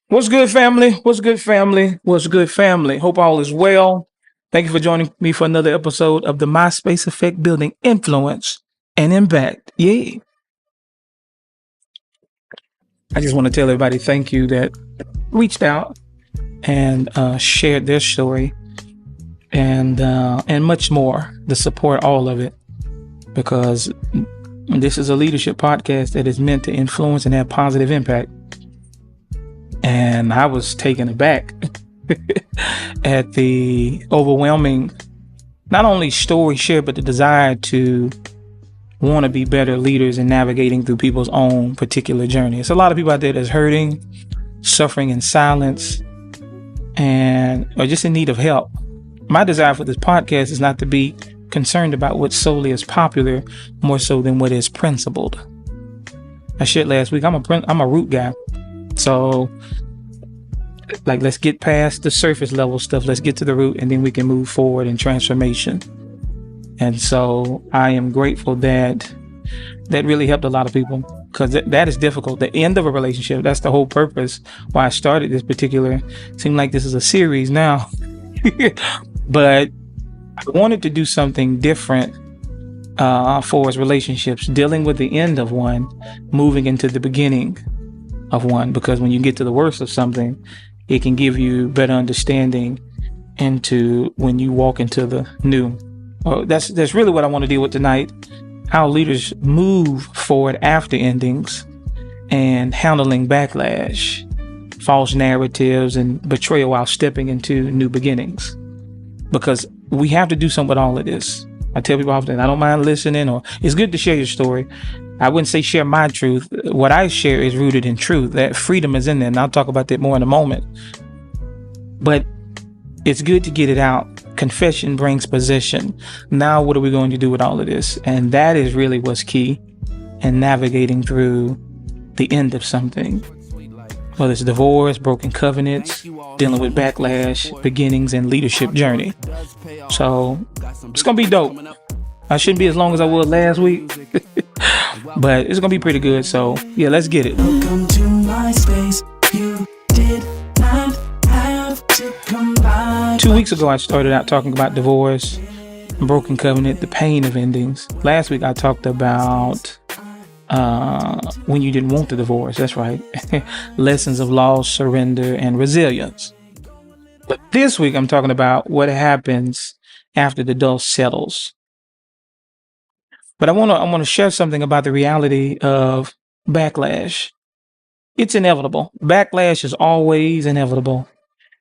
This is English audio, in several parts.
What's good, family? What's good, family? What's good, family? Hope all is well. Thank you for joining me for another episode of the MySpace Effect Building Influence and Impact. Yeah. I just want to tell everybody thank you that reached out and shared their story and much more to support all of it, because this is a leadership podcast that is meant to influence and have positive impact. And I was taken aback at the overwhelming, not only story shared, but the desire to want to be better leaders in navigating through people's own particular journey. It's a lot of people out there that's hurting, suffering in silence, and are just in need of help. My desire for this podcast is not to be concerned about what solely is popular, more so than what is principled. I shared last week, I'm a root guy. So, like, let's get past the surface level stuff. Let's get to the root, and then we can move forward in transformation. And so I am grateful that really helped a lot of people, because that is difficult. The end of a relationship, that's the whole purpose why I started this particular, seemed like this is a series now. But I wanted to do something different for us relationships, dealing with the end of one, moving into the beginning of one, because when you get to the worst of something, it can give you better understanding into when you walk into the new. That's really what I want to deal with tonight: how leaders move forward after endings and handling backlash, false narratives, and betrayal while stepping into new beginnings. Because we have to do something with all of this. I tell people often, I don't mind listening, or it's good to share your story. I wouldn't say share my truth. What I share is rooted in truth. That freedom is in there, and I'll talk about that more in a moment. But it's good to get it out. Confession brings possession. Now, what are we going to do with all of this? And that is really what's key in navigating through the end of something. Whether it's divorce, broken covenants, dealing with backlash, beginnings, and leadership journey. So it's going to be dope. I shouldn't be as long as I was last week, but it's going to be pretty good. So yeah, let's get it. Welcome to my space. You did not have to come by. 2 weeks ago, I started out talking about divorce, broken covenant, the pain of endings. Last week, I talked about when you didn't want the divorce. That's right. Lessons of loss, surrender, and resilience. But this week, I'm talking about what happens after the dust settles. But I want to share something about the reality of backlash. It's inevitable. Backlash is always inevitable.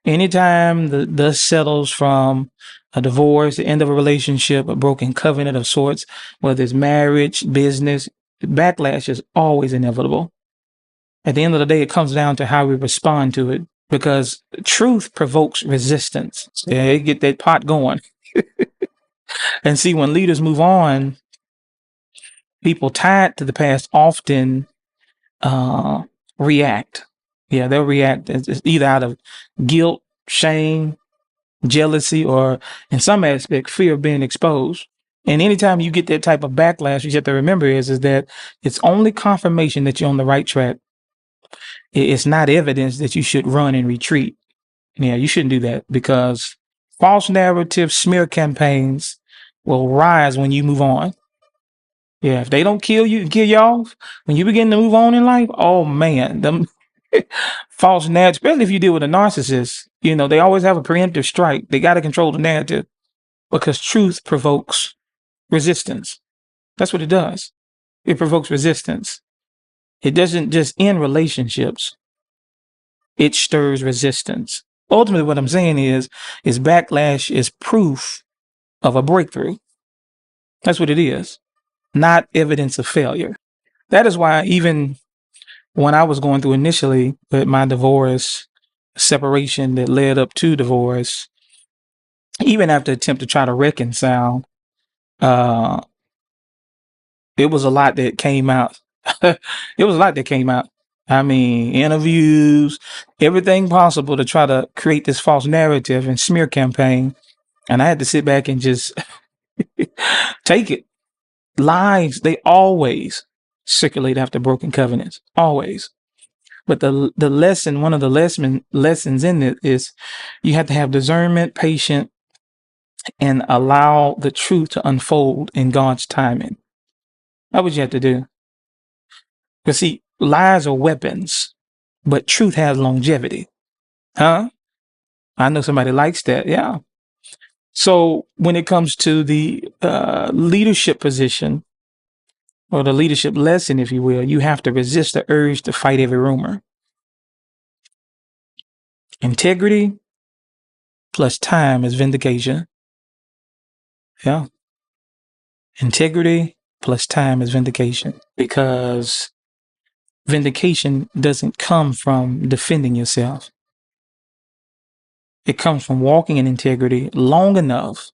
Anytime the dust settles from a divorce, the end of a relationship, a broken covenant of sorts, whether it's marriage, business, backlash is always inevitable. At the end of the day, it comes down to how we respond to it, because truth provokes resistance. Yeah, you get that pot going. And see, when leaders move on, people tied to the past often react. Yeah, they'll react. It's either out of guilt, shame, jealousy, or in some aspect, fear of being exposed. And anytime you get that type of backlash, you have to remember is that it's only confirmation that you're on the right track. It's not evidence that you should run and retreat. Yeah, you shouldn't do that, because false narratives, smear campaigns will rise when you move on. Yeah, if they don't kill you and kill you off, when you begin to move on in life, oh man, them false narrative, especially if you deal with a narcissist, they always have a preemptive strike. They got to control the narrative, because truth provokes resistance. That's what it does. It provokes resistance. It doesn't just end relationships. It stirs resistance. Ultimately, what I'm saying is backlash is proof of a breakthrough. That's what it is. Not evidence of failure. That is why even when I was going through initially with my divorce, separation that led up to divorce, even after attempt to try to reconcile, it was a lot that came out. It was a lot that came out. I mean, interviews, everything possible to try to create this false narrative and smear campaign. And I had to sit back and just take it. Lies, they always circulate after broken covenants. Always. But the lesson, one of the lessons in it is you have to have discernment, patience, and allow the truth to unfold in God's timing. That's what you have to do. Because see, lies are weapons, but truth has longevity. Huh? I know somebody likes that. Yeah. So when it comes to the leadership position or the leadership lesson, if you will, you have to resist the urge to fight every rumor. Integrity plus time is vindication. Yeah. Integrity plus time is vindication, because vindication doesn't come from defending yourself. It comes from walking in integrity long enough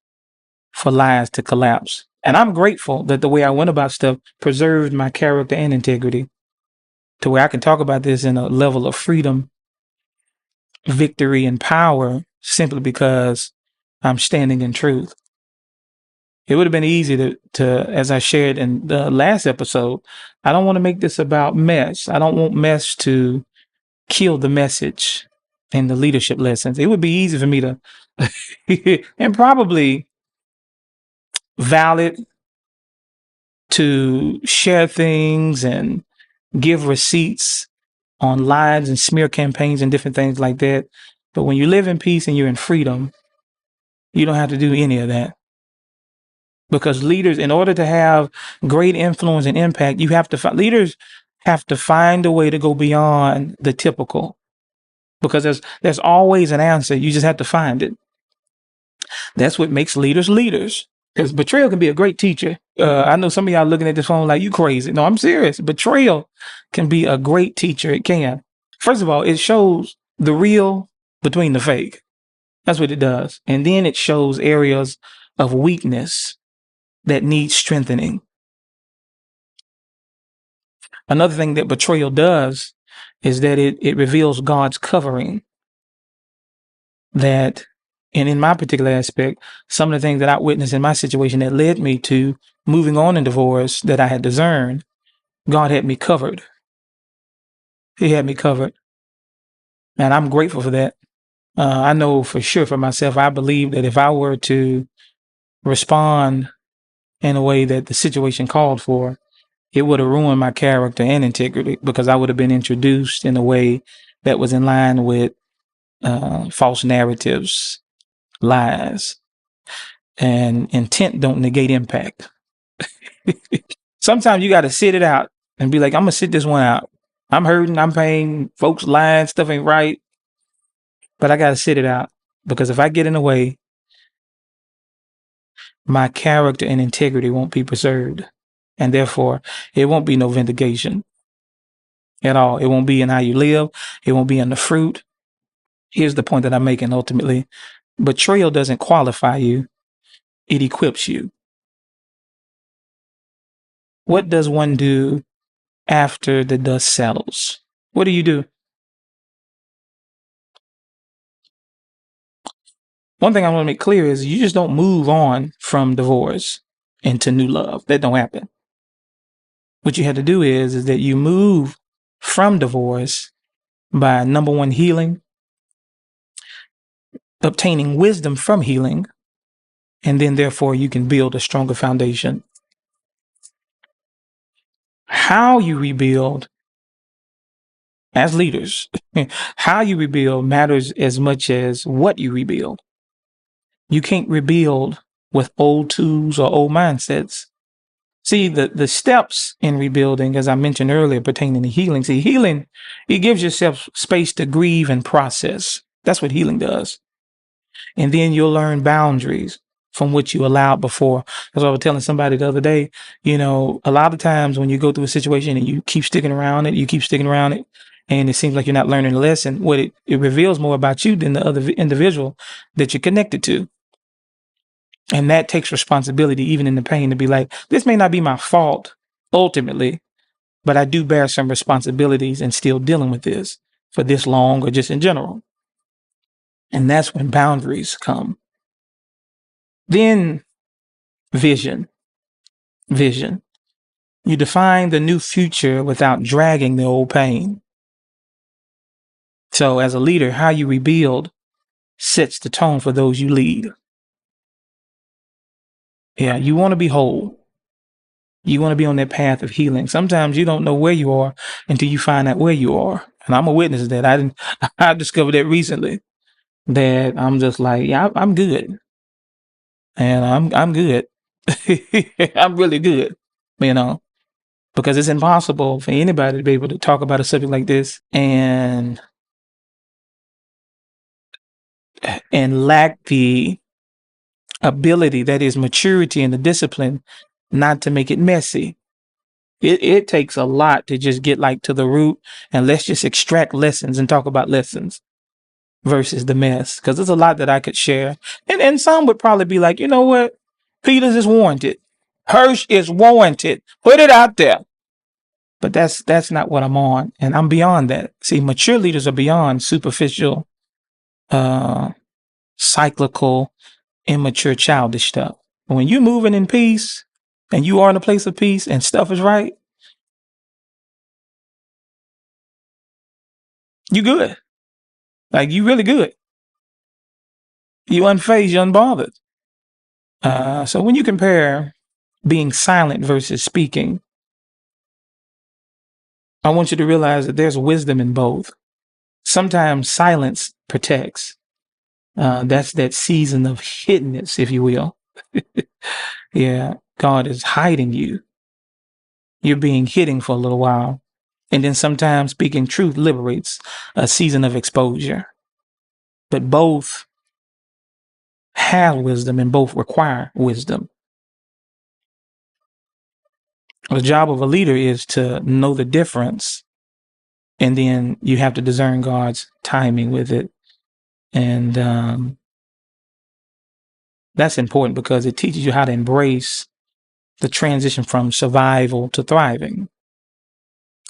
for lies to collapse. And I'm grateful that the way I went about stuff preserved my character and integrity to where I can talk about this in a level of freedom, victory, and power simply because I'm standing in truth. It would have been easy to, as I shared in the last episode, I don't want to make this about mess. I don't want mess to kill the message and the leadership lessons. It would be easy for me to, and probably valid, to share things and give receipts on lies and smear campaigns and different things like that. But when you live in peace and you're in freedom, you don't have to do any of that. Because leaders, in order to have great influence and impact, leaders have to find a way to go beyond the typical. Because there's always an answer. You just have to find it. That's what makes leaders leaders. Because betrayal can be a great teacher. I know some of y'all looking at this phone like, you crazy. No, I'm serious. Betrayal can be a great teacher. It can. First of all, it shows the real between the fake. That's what it does. And then it shows areas of weakness that need strengthening. Another thing that betrayal does is that it reveals God's covering. That, and in my particular aspect, some of the things that I witnessed in my situation that led me to moving on in divorce that I had discerned, God had me covered. He had me covered. And I'm grateful for that. I know for sure for myself, I believe that if I were to respond in a way that the situation called for, it would have ruined my character and integrity, because I would have been introduced in a way that was in line with false narratives, lies, and intent don't negate impact. Sometimes you got to sit it out and be like, I'm going to sit this one out. I'm hurting. I'm paying. Folks lying. Stuff ain't right. But I got to sit it out, because if I get in the way, my character and integrity won't be preserved. And therefore, it won't be no vindication at all. It won't be in how you live. It won't be in the fruit. Here's the point that I'm making ultimately. Betrayal doesn't qualify you. It equips you. What does one do after the dust settles? What do you do? One thing I want to make clear is you just don't move on from divorce into new love. That don't happen. What you have to do is that you move from divorce by, number one, healing, obtaining wisdom from healing, and then therefore you can build a stronger foundation. How you rebuild as leaders, how you rebuild matters as much as what you rebuild. You can't rebuild with old tools or old mindsets. See, the steps in rebuilding, as I mentioned earlier, pertaining to healing. See, healing, it gives yourself space to grieve and process. That's what healing does. And then you'll learn boundaries from what you allowed before. As I was telling somebody the other day, you know, a lot of times when you go through a situation and you keep sticking around it, and it seems like you're not learning a lesson, what it reveals more about you than the other individual that you're connected to. And that takes responsibility, even in the pain, to be like, this may not be my fault ultimately, but I do bear some responsibilities in still dealing with this for this long or just in general. And that's when boundaries come. Then vision. You define the new future without dragging the old pain. So as a leader, how you rebuild sets the tone for those you lead. Yeah, you want to be whole. You want to be on that path of healing. Sometimes you don't know where you are until you find out where you are. And I'm a witness to that. I discovered that recently, that I'm just like, yeah, I'm good. And I'm good. I'm really good, because it's impossible for anybody to be able to talk about a subject like this and lack the ability, that is maturity and the discipline, not to make it messy. It takes a lot to just get like to the root and let's just extract lessons and talk about lessons versus the mess. Because there's a lot that I could share. And some would probably be like, you know what? Peter's is warranted. Hirsch is warranted. Put it out there. But that's not what I'm on. And I'm beyond that. See, mature leaders are beyond superficial, cyclical, immature, childish stuff. When you're moving in peace and you are in a place of peace and stuff is right, you good. Like, you really good. You unfazed, you unbothered. So when you compare being silent versus speaking, I want you to realize that there's wisdom in both. Sometimes silence protects. That's that season of hiddenness, if you will. Yeah, God is hiding you. You're being hidden for a little while. And then sometimes speaking truth liberates, a season of exposure. But both have wisdom and both require wisdom. The job of a leader is to know the difference, and then you have to discern God's timing with it. And that's important because it teaches you how to embrace the transition from survival to thriving.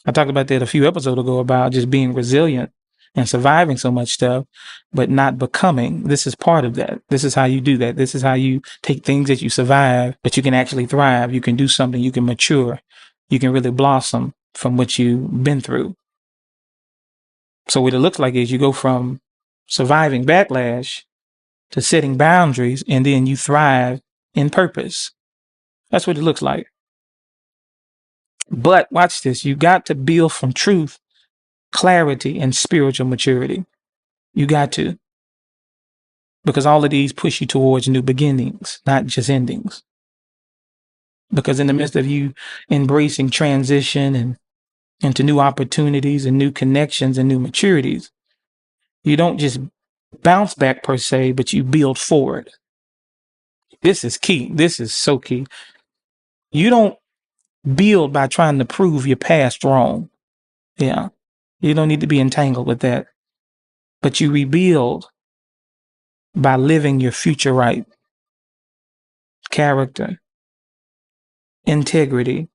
I talked about that a few episodes ago about just being resilient and surviving so much stuff, but not becoming. This is part of that. This is how you do that. This is how you take things that you survive, but you can actually thrive. You can do something. You can mature. You can really blossom from what you've been through. So what it looks like is you go from surviving backlash to setting boundaries, and then you thrive in purpose. That's what it looks like. But watch this. You got to build from truth, clarity, and spiritual maturity. You got to. Because all of these push you towards new beginnings, not just endings. Because in the midst of you embracing transition and into new opportunities and new connections and new maturities, you don't just bounce back per se, but you build forward. This is key. This is so key. You don't build by trying to prove your past wrong. Yeah. You don't need to be entangled with that. But you rebuild by living your future right. Character, integrity,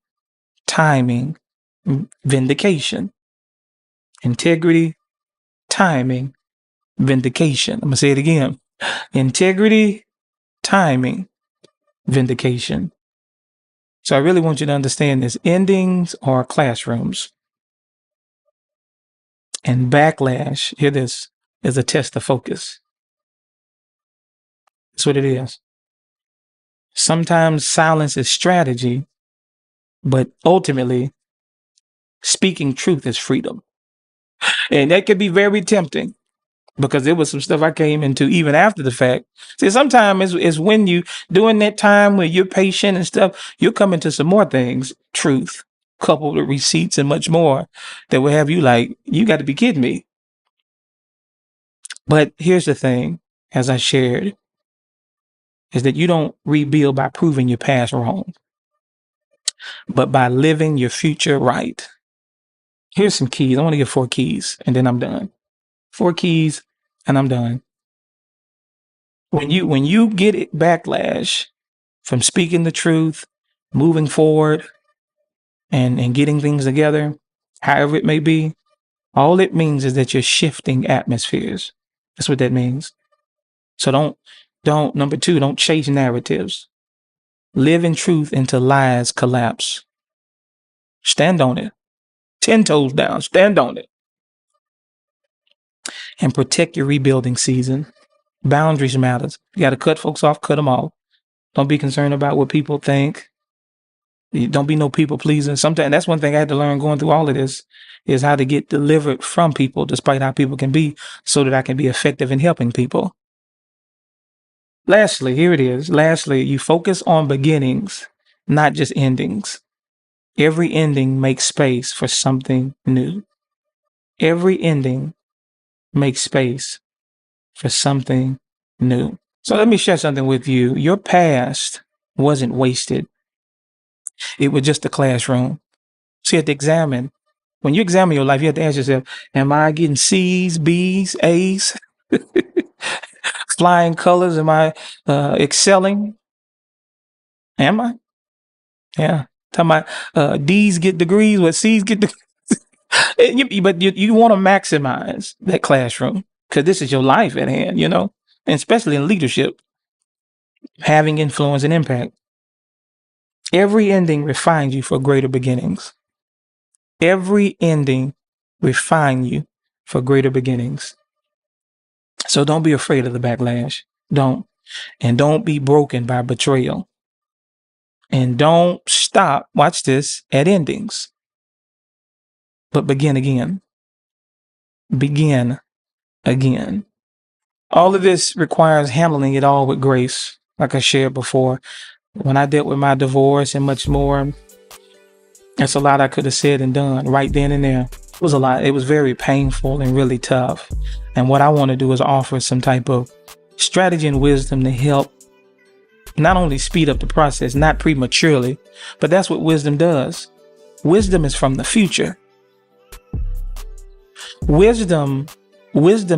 timing, vindication. Integrity, timing, vindication. I'm going to say it again. Integrity, timing, vindication. So I really want you to understand this. Endings are classrooms. And backlash, hear this, is a test of focus. That's what it is. Sometimes silence is strategy, but ultimately, speaking truth is freedom. And that can be very tempting because there was some stuff I came into even after the fact. See, sometimes it's when you, during that time where you're patient and stuff, you'll come into some more things, truth, coupled with receipts and much more, that will have you like, you got to be kidding me. But here's the thing, as I shared, is that you don't rebuild by proving your past wrong, but by living your future right. Here's some keys. I want to give 4 keys and then I'm done. 4 keys and I'm done. When you get it backlash from speaking the truth, moving forward, and getting things together, however it may be, all it means is that you're shifting atmospheres. That's what that means. So number 2, don't chase narratives. Live in truth until lies collapse. Stand on it. 10 toes down. Stand on it. and protect your rebuilding season. Boundaries matters. You got to cut folks off, cut them off. Don't be concerned about what people think. Don't be no people pleasing. Sometimes that's one thing I had to learn going through all of this is how to get delivered from people, despite how people can be, so that I can be effective in helping people. Lastly, here it is. Lastly, you focus on beginnings, not just endings. Every ending makes space for something new. Every ending makes space for something new. So let me share something with you. Your past wasn't wasted. It was just a classroom. So you have to examine. When you examine your life, you have to ask yourself, am I getting C's, B's, A's? Flying colors? Am I excelling? Am I? Yeah. Talking about D's get degrees, what C's get degrees. But you want to maximize that classroom because this is your life at hand, you know, and especially in leadership, having influence and impact. Every ending refines you for greater beginnings. Every ending refines you for greater beginnings. So don't be afraid of the backlash. Don't. And don't be broken by betrayal. And don't stop, watch this, at endings. But begin again. Begin again. All of this requires handling it all with grace, like I shared before. When I dealt with my divorce and much more, that's a lot I could have said and done right then and there. It was a lot. It was very painful and really tough. And what I want to do is offer some type of strategy and wisdom to help not only speed up the process, not prematurely, but that's what wisdom does. Wisdom is from the future. Wisdom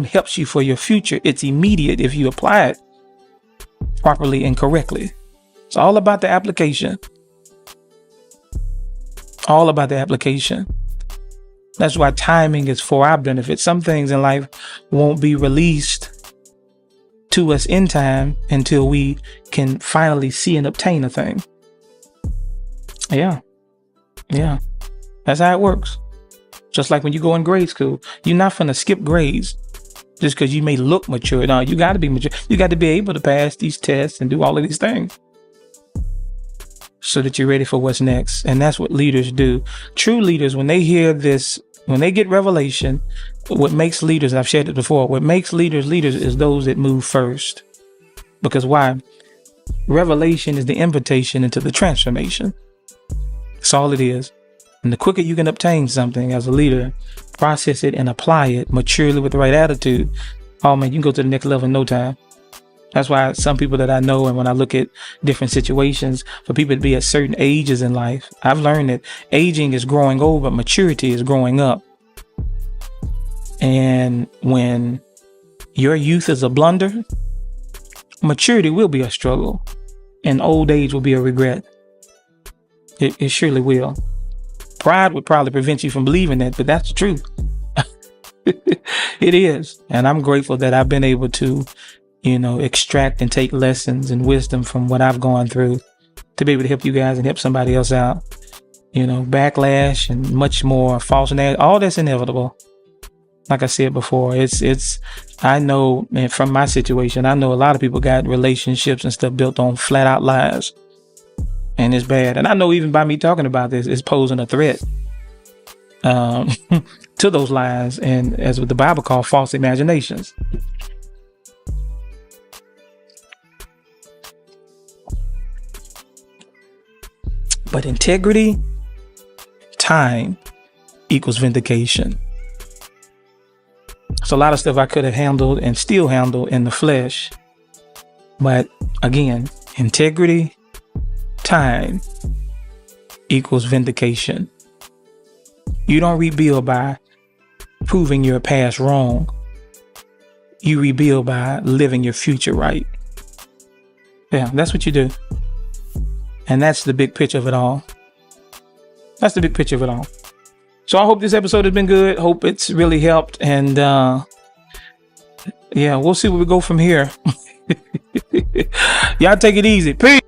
helps you for your future. It's immediate if you apply it properly and correctly. It's all about the application. All about the application. That's why timing is for our benefit. Some things in life won't be released to us in time until we can finally see and obtain a thing. Yeah. That's how it works. Just like when you go in grade school, you're not finna skip grades just because you may look mature. No, you got to be mature. You got to be able to pass these tests and do all of these things so that you're ready for what's next. And that's what leaders do. True leaders, when they hear this, when they get revelation, what makes leaders, I've shared it before, what makes leaders is those that move first. Because why? Revelation is the invitation into the transformation. That's all it is. And the quicker you can obtain something as a leader, process it and apply it maturely with the right attitude, oh man, you can go to the next level in no time. That's why some people that I know, and when I look at different situations, for people to be at certain ages in life, I've learned that aging is growing old, but maturity is growing up. And when your youth is a blunder, maturity will be a struggle, and old age will be a regret. It surely will. Pride would probably prevent you from believing that, but that's the truth. It is. And I'm grateful that I've been able to, extract and take lessons and wisdom from what I've gone through to be able to help you guys and help somebody else out. Backlash and much more, false and all that's inevitable. Like I said before, I know, and from my situation, I know a lot of people got relationships and stuff built on flat out lies. And it's bad. And I know even by me talking about this, it's posing a threat to those lies, and as what the Bible calls false imaginations. But integrity, time equals vindication. It's a lot of stuff I could have handled and still handle in the flesh. But again, integrity, time equals vindication. You don't rebuild by proving your past wrong. You rebuild by living your future right. Yeah, that's what you do. And that's the big picture of it all. That's the big picture of it all. So I hope this episode has been good. Hope it's really helped. And we'll see where we go from here. Y'all take it easy. Peace.